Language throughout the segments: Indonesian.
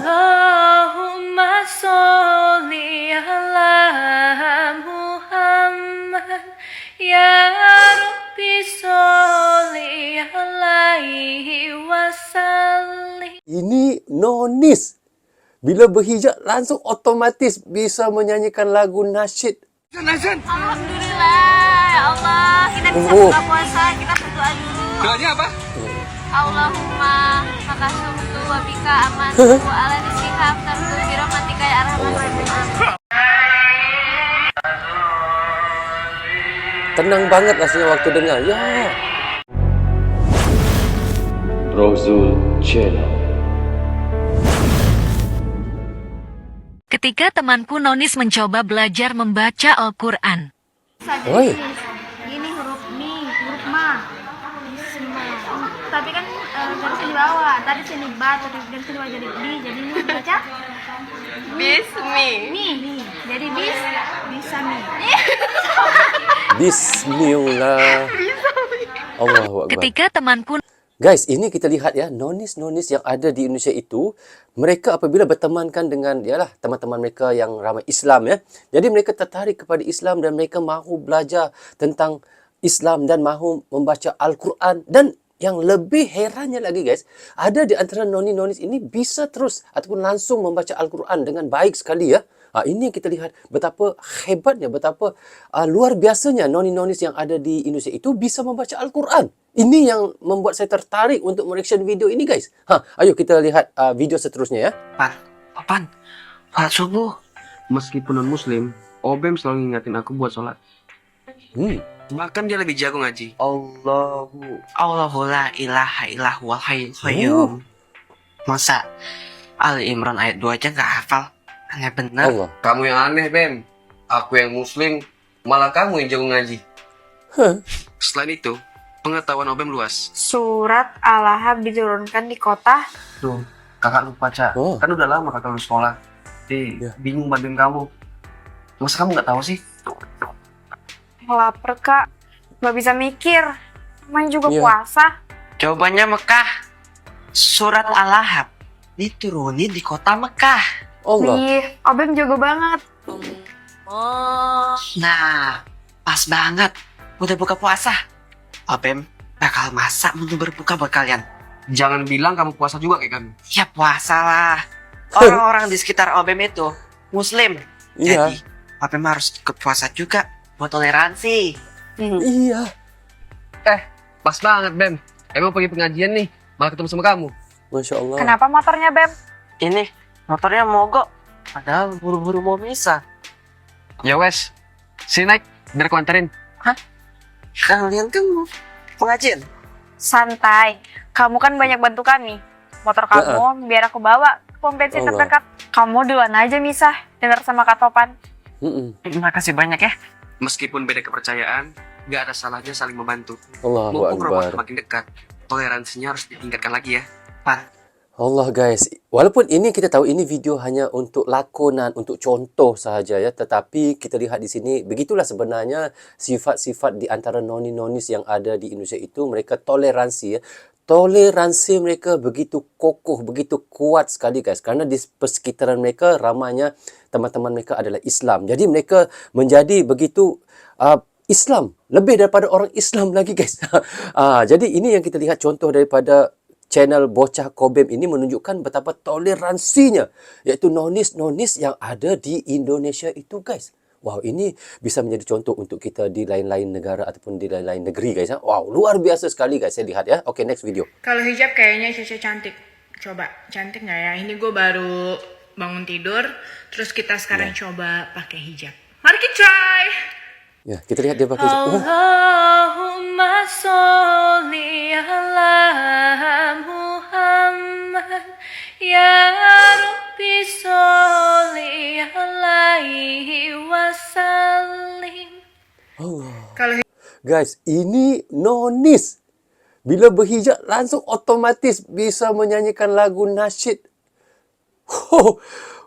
Allahumma sholli ala Muhammad ya Rabbi sholli alaihi wasallim. Ini nonis. Bila berhijab langsung otomatis bisa menyanyikan lagu nasyid. Alhamdulillah ya Allah, kita bisa buka puasa, kita berdoa dulu. Doanya apa? Allahumma makasumtu wa bika amantu wa ala rizqika aftartu bi rahmatika ya arhamar rahimin. Tenang banget rasanya waktu dengar. Ya. Rozul Channel. Ketika temanku Nonis mencoba belajar membaca Al-Quran. Oi. Gini huruf mi, huruf ma. Bismillah. Tapi kan garisnya di bawah. Tadi sini ba, tadi garisnya di bawah jadi bi. Jadi ini baca bismi. Mi. Jadi bisa mi. Bismillah. Allahu Akbar. Ketika temanku Guys, ini kita lihat ya, nonis-nonis yang ada di Indonesia itu, mereka apabila bertemankan dengan, yalah, teman-teman mereka yang ramai Islam ya. Jadi mereka tertarik kepada Islam dan mereka mahu belajar tentang Islam dan mahu membaca Al-Quran. Dan yang lebih herannya lagi guys, ada di antara noni-nonis ini bisa terus ataupun langsung membaca Al-Quran dengan baik sekali ya. Ini yang kita lihat betapa hebatnya, betapa luar biasanya noni-nonis yang ada di Indonesia itu bisa membaca Al-Quran. Ini yang membuat saya tertarik untuk mereaction video ini guys. Ayo kita lihat video seterusnya ya. Apaan? Salat subuh. Meskipun non-muslim, Obem selalu ngingatin aku buat sholat. Bahkan dia lebih jago ngaji. Allahu la ilaha illahu wal hayyul qayyum. Masa Ali Imran ayat 2 aja gak hafal? Aneh bener. Allah. Kamu yang aneh, Bem. Aku yang muslim, malah kamu yang jago ngaji. Selain itu, pengetahuan Obem luas. Surat Al-Ahzab diturunkan di kota. Tuh, kakak lupa, Cak. Kan udah lama kakak lu sekolah. Bingung bantuin kamu. Masa kamu gak tahu sih? Lapar kak, nggak bisa mikir. Main juga puasa. Jawabannya Mekah. Surat Al-Ahzab diturunin di kota Mekah. Allah. Ih, Obem jago banget. Nah, pas banget. Udah buka puasa. Obem bakal masak menu berbuka buat kalian. Jangan bilang kamu puasa juga kayak kami. Ya puasa lah. Orang-orang di sekitar Obem itu muslim. Iya. Jadi Obem harus ikut puasa juga buat toleransi. Iya. Pas banget, Bem. Emang pergi pengajian nih, malah ketemu sama kamu. Masya Allah. Kenapa motornya Bem? Ini motornya mogok. Padahal buru-buru mau misah. Ya wes, sini naik, biar aku anterin. Kalian kan mau pengajian? Santai, kamu kan banyak bantu kami. Motor kamu biar aku bawa ke pom bensin Allah. terdekat. Kamu duluan aja misah, dengar sama Kak Topan. Terima kasih banyak ya. Meskipun beda kepercayaan, gak ada salahnya saling membantu. Allahu Mumpung robot Akbar. makin dekat, toleransinya harus ditingkatkan lagi ya. Allah guys, walaupun ini kita tahu ini video hanya untuk lakonan, untuk contoh sahaja ya, tetapi kita lihat di sini begitulah sebenarnya sifat-sifat di antara noni-nonis yang ada di Indonesia itu, mereka toleransi ya. Toleransi mereka begitu kokoh, begitu kuat sekali guys, kerana di persekitaran mereka ramainya teman-teman mereka adalah Islam. Jadi mereka menjadi begitu Islam, lebih daripada orang Islam lagi guys. Jadi ini yang kita lihat contoh daripada channel Bocah Kobem ini menunjukkan betapa toleransinya, iaitu nonis-nonis yang ada di Indonesia itu guys. Wow, ini bisa menjadi contoh untuk kita di lain-lain negara ataupun di lain-lain negeri guys. Wow, luar biasa sekali guys, saya lihat ya. Oke, next video. Kalau hijab kayaknya Caca cantik. Coba, cantik nggak ya? Ini gue baru bangun tidur, terus kita sekarang coba pakai hijab. Mari kita try! Ya, kita lihat dia pakai hijab. Allahumma sholli ala Muhammad ya Rabbi sholli alaihi wasallim. Allah. Guys, ini nonis. Bila berhijab langsung otomatis bisa menyanyikan lagu nasyid.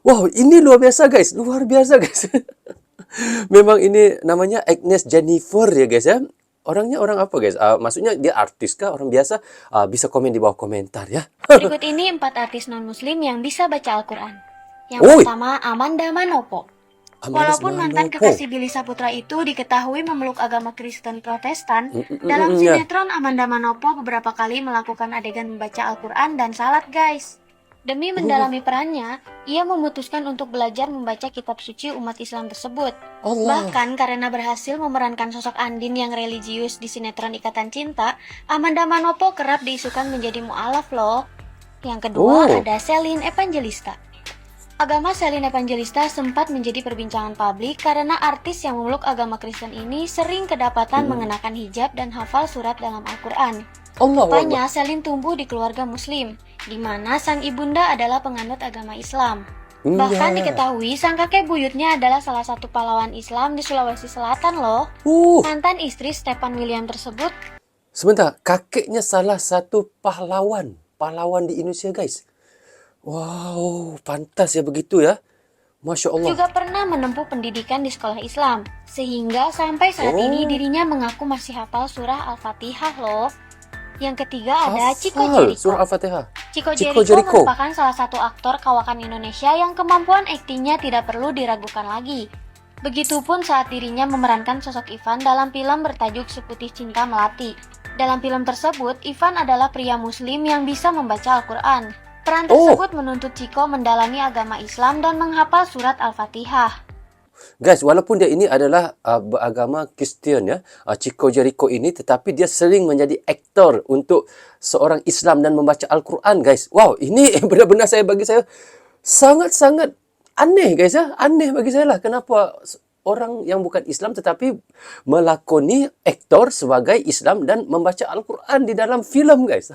Wow, ini luar biasa guys. Luar biasa guys. Memang ini namanya Agnes Jennifer ya guys ya. Orangnya orang apa guys? Maksudnya dia artis kah? Orang biasa? Bisa komen di bawah komentar ya. Berikut ini 4 artis non-muslim yang bisa baca Al-Quran. Yang Oi. pertama, Amanda Manopo. Amanda Walaupun mantan Manopo. kekasih Billy Saputra itu diketahui memeluk agama Kristen Protestan, dalam ya. sinetron Amanda Manopo beberapa kali melakukan adegan membaca Al-Quran dan salat guys. Demi mendalami perannya, ia memutuskan untuk belajar membaca kitab suci umat Islam tersebut. Allah. Bahkan karena berhasil memerankan sosok Andin yang religius di sinetron Ikatan Cinta, Amanda Manopo kerap diisukan menjadi mu'alaf loh. Yang kedua ada Celine Evangelista. Agama Celine Evangelista sempat menjadi perbincangan publik karena artis yang memeluk agama Kristen ini sering kedapatan mengenakan hijab dan hafal surat dalam Al-Quran. Allah. Rupanya Celine tumbuh di keluarga muslim, di mana sang ibunda adalah penganut agama Islam. Bahkan diketahui sang kakek buyutnya adalah salah satu pahlawan Islam di Sulawesi Selatan loh. Mantan istri Stefan William tersebut Sebentar, kakeknya salah satu pahlawan di Indonesia guys. Wow, pantas ya begitu ya. Masya Allah. juga pernah menempuh pendidikan di sekolah Islam, sehingga sampai saat ini dirinya mengaku masih hafal surah Al-Fatihah loh. Yang ketiga ada Chico Hafal Jericho. surah Al-Fatihah. Chico Chico Jericho Jericho. merupakan salah satu aktor kawakan Indonesia yang kemampuan aktingnya tidak perlu diragukan lagi. Begitupun saat dirinya memerankan sosok Ivan dalam film bertajuk Seputih Cinta Melati. Dalam film tersebut, Ivan adalah pria muslim yang bisa membaca Al-Quran. Peran tersebut menuntut Chico mendalami agama Islam dan menghafal surat Al-Fatihah. Guys, walaupun dia ini adalah beragama Kristian ya, Chico Jericho ini, tetapi dia sering menjadi aktor untuk seorang Islam dan membaca Al-Quran guys. Wow, ini benar-benar bagi saya sangat-sangat aneh guys ya. Aneh bagi saya lah, kenapa orang yang bukan Islam tetapi melakoni aktor sebagai Islam dan membaca Al-Quran di dalam filem guys.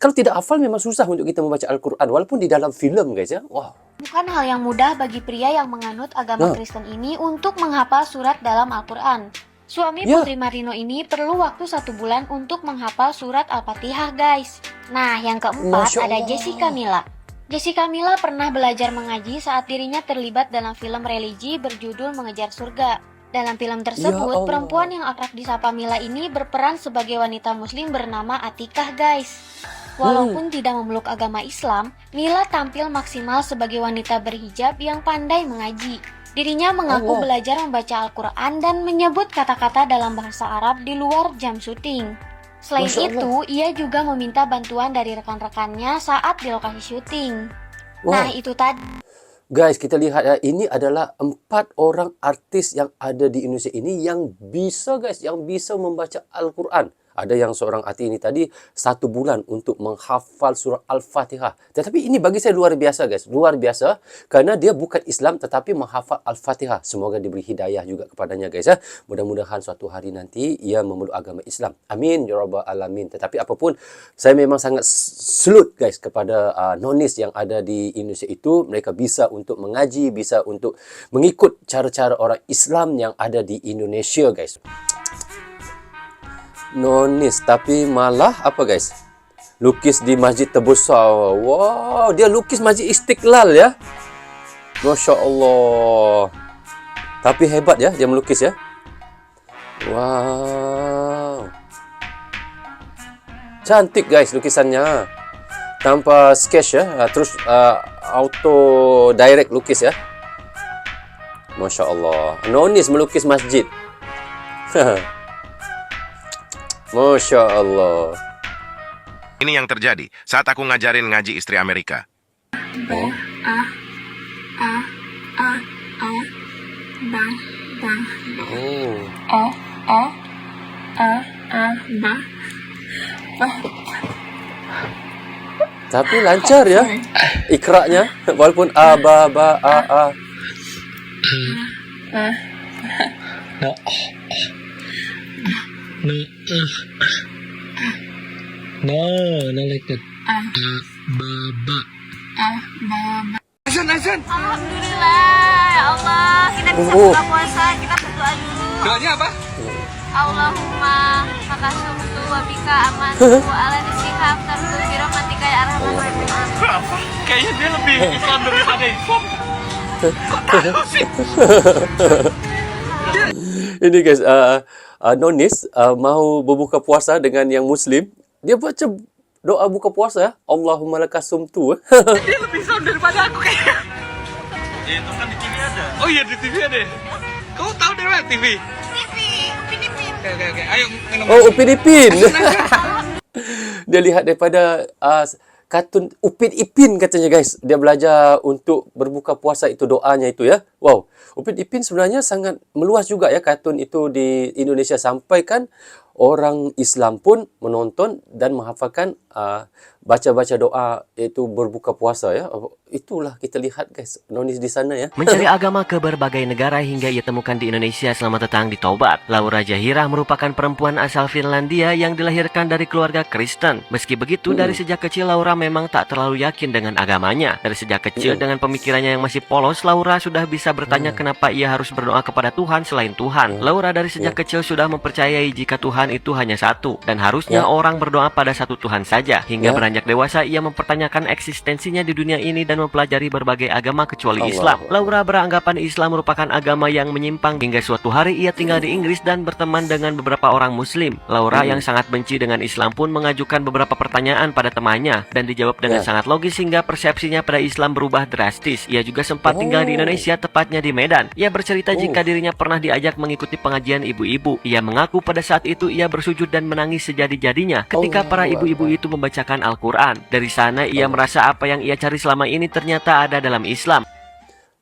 Kalau tidak hafal memang susah untuk kita membaca Al-Quran walaupun di dalam filem guys ya. Wow. Bukan hal yang mudah bagi pria yang menganut agama Kristen ini untuk menghafal surat dalam Al-Quran. Suami Putri Marino ini perlu waktu 1 bulan untuk menghafal surat Al-Fatihah guys. Nah, yang keempat ada Jessica Mila. Jessica Mila pernah belajar mengaji saat dirinya terlibat dalam film religi berjudul Mengejar Surga. Dalam film tersebut, perempuan yang akrab disapa Mila ini berperan sebagai wanita muslim bernama Atikah guys. Walaupun tidak memeluk agama Islam, Mila tampil maksimal sebagai wanita berhijab yang pandai mengaji. Dirinya mengaku belajar membaca Al-Quran dan menyebut kata-kata dalam bahasa Arab di luar jam syuting. Selain itu, ia juga meminta bantuan dari rekan-rekannya saat di lokasi syuting. Nah, itu tadi. Guys, kita lihat ya, ini adalah 4 orang artis yang ada di Indonesia ini yang bisa guys, yang bisa membaca Al-Quran. Ada yang seorang artis ini tadi 1 bulan untuk menghafal surah Al-Fatihah. Tetapi ini bagi saya luar biasa guys. Luar biasa karena dia bukan Islam tetapi menghafal Al-Fatihah. Semoga diberi hidayah juga kepadanya guys ya. Mudah-mudahan suatu hari nanti ia memeluk agama Islam. Amin ya rabbal alamin. Tetapi apapun, saya memang sangat salut guys kepada nonis yang ada di Indonesia itu. Mereka bisa untuk mengaji, bisa untuk mengikut cara-cara orang Islam yang ada di Indonesia guys. Nonis tapi malah apa guys, lukis di masjid terbesar. Wow, dia lukis masjid Istiqlal ya. Masya Allah, tapi hebat ya dia melukis ya. Wow, cantik guys lukisannya, tanpa sketch ya, terus auto direct lukis ya. Masya Allah, Nonis melukis masjid. Masya Allah. Ini yang terjadi saat aku ngajarin ngaji istri Amerika. Tapi lancar ya ikraknya, walaupun a ba ba a. Alhamdulillah, ya Allah, kita bisa buka puasa, kita berdoa dulu. Doanya apa? Allahumma makasumtu wa bika amantu wa ala rizqika aftartu bi rahmatika ya arhamar rahimin. Kayaknya dia lebih Islam daripada Islam. Ini guys, nonis mau berbuka puasa dengan yang Muslim, dia baca doa buka puasa ya. Allahumma lakasumtu. Dia lebih sound daripada aku kayaknya. Ya, itu kan di TV ada. Oh iya, di TV ada. Kamu tahu dari mana TV? TV, Upin-Ipin. Oke. Ayo minum. Oh, Upin Ipin. Dia lihat daripada kartun Upin Ipin katanya guys. Dia belajar untuk berbuka puasa itu doanya itu ya. Wow, Upin Ipin sebenarnya sangat meluas juga ya kartun itu di Indonesia, sampai kan orang Islam pun menonton dan menghafalkan baca-baca doa iaitu berbuka puasa ya. Itulah kita lihat guys, nonis di sana ya. Mencari agama ke berbagai negara hingga ia temukan di Indonesia selama datang di Tobat. Laura Jahira merupakan perempuan asal Finlandia yang dilahirkan dari keluarga Kristen. Meski begitu, dari sejak kecil Laura memang tak terlalu yakin dengan agamanya. Dari sejak kecil dengan pemikirannya yang masih polos, Laura sudah bisa bertanya kenapa ia harus berdoa kepada Tuhan selain Tuhan. Laura dari sejak kecil sudah mempercayai jika Tuhan itu hanya satu dan harusnya orang berdoa pada satu Tuhan saja. Hingga beranjak dewasa ia mempertanyakan eksistensinya di dunia ini dan mempelajari berbagai agama kecuali Islam. Laura beranggapan Islam merupakan agama yang menyimpang hingga suatu hari ia tinggal di Inggris dan berteman dengan beberapa orang Muslim. Laura yang sangat benci dengan Islam pun mengajukan beberapa pertanyaan pada temannya dan dijawab dengan sangat logis hingga persepsinya pada Islam berubah drastis. Ia juga sempat tinggal di Indonesia, tepatnya di Medan. Ia bercerita jika dirinya pernah diajak mengikuti pengajian ibu-ibu. Ia mengaku pada saat itu ia bersujud dan menangis sejadi-jadinya ketika para ibu-ibu itu membacakan Al-Quran. Dari sana ia merasa apa yang ia cari selama ini ternyata ada dalam Islam.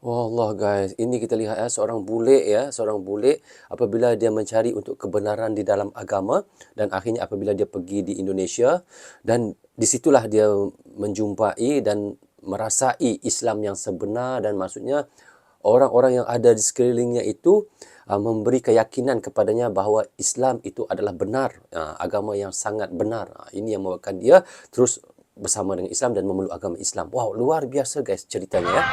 Wallah guys, ini kita lihat ya, seorang bule apabila dia mencari untuk kebenaran di dalam agama, dan akhirnya apabila dia pergi di Indonesia, dan disitulah dia menjumpai dan merasai Islam yang sebenar, dan maksudnya orang-orang yang ada di sekelilingnya itu memberi keyakinan kepadanya bahawa Islam itu adalah benar, agama yang sangat benar. Ini yang membuatkan dia terus bersama dengan Islam dan memeluk agama Islam. Wow, luar biasa guys ceritanya ya.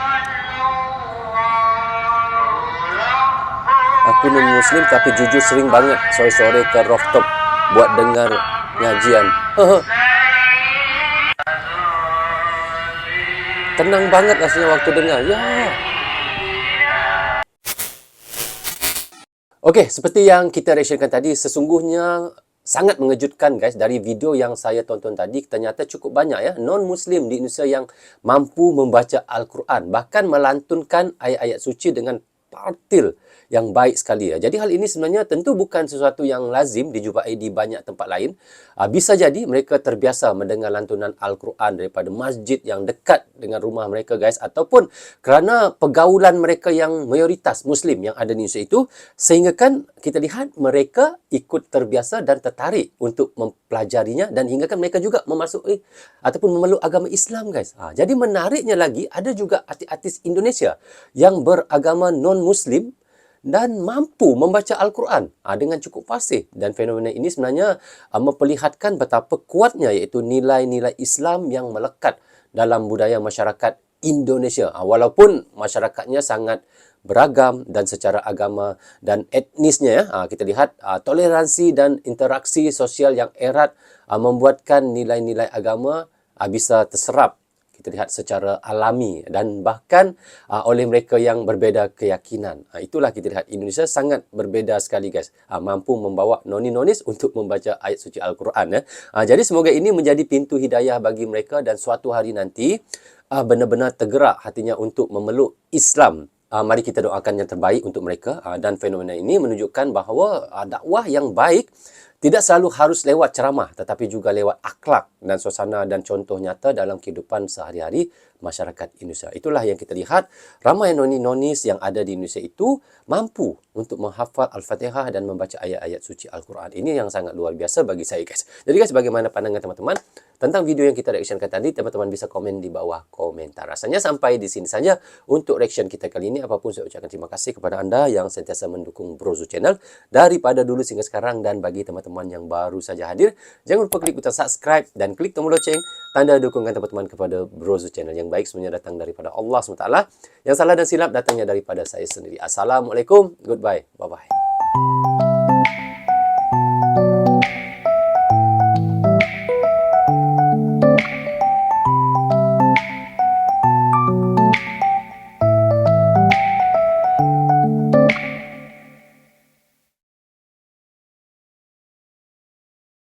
Aku non-Muslim tapi jujur sering banget sore-sore ke rooftop buat dengar ngajian. Tenang banget rasanya waktu dengar. Ya. Okey, seperti yang kita reactionkan tadi, sesungguhnya sangat mengejutkan guys, dari video yang saya tonton tadi, ternyata cukup banyak ya non-Muslim di Indonesia yang mampu membaca Al-Quran, bahkan melantunkan ayat-ayat suci dengan partil yang baik sekali ya. Jadi hal ini sebenarnya tentu bukan sesuatu yang lazim dijumpai di banyak tempat lain. Bisa jadi mereka terbiasa mendengar lantunan Al-Quran daripada masjid yang dekat dengan rumah mereka guys, ataupun kerana pergaulan mereka yang mayoritas Muslim yang ada di Indonesia itu, sehingga kan kita lihat mereka ikut terbiasa dan tertarik untuk mempelajarinya, dan hingga kan mereka juga memasuki ataupun memeluk agama Islam guys. Jadi menariknya lagi, ada juga artis-artis Indonesia yang beragama non-Muslim dan mampu membaca Al-Quran dengan cukup fasih. Dan fenomena ini sebenarnya memperlihatkan betapa kuatnya iaitu nilai-nilai Islam yang melekat dalam budaya masyarakat Indonesia. Walaupun masyarakatnya sangat beragam dan secara agama dan etnisnya ya, kita lihat toleransi dan interaksi sosial yang erat membuatkan nilai-nilai agama bisa terserap, kita lihat secara alami, dan bahkan oleh mereka yang berbeza keyakinan. Itulah kita lihat Indonesia sangat berbeza sekali guys, mampu membawa noni-nonis untuk membaca ayat suci Al-Quran ya. Jadi semoga ini menjadi pintu hidayah bagi mereka, dan suatu hari nanti benar-benar tergerak hatinya untuk memeluk Islam. Mari kita doakan yang terbaik untuk mereka, dan fenomena ini menunjukkan bahawa dakwah yang baik tidak selalu harus lewat ceramah, tetapi juga lewat akhlak dan suasana dan contoh nyata dalam kehidupan sehari-hari masyarakat Indonesia. Itulah yang kita lihat, ramai noni-nonis yang ada di Indonesia itu mampu untuk menghafal Al-Fatihah dan membaca ayat-ayat suci Al-Quran. Ini yang sangat luar biasa bagi saya guys. Jadi guys, bagaimana pandangan teman-teman tentang video yang kita reactionkan tadi? Teman-teman bisa komen di bawah komentar. Rasanya sampai di sini saja untuk reaction kita kali ini. Apapun saya ucapkan terima kasih kepada anda yang sentiasa mendukung Brozo Channel daripada dulu hingga sekarang. Dan bagi teman-teman yang baru saja hadir, jangan lupa klik butang subscribe dan klik tombol loceng, tanda dukungan teman-teman kepada Brozo Channel. Yang baik semuanya datang daripada Allah SWT. Yang salah dan silap datangnya daripada saya sendiri. Assalamualaikum, goodbye, bye-bye.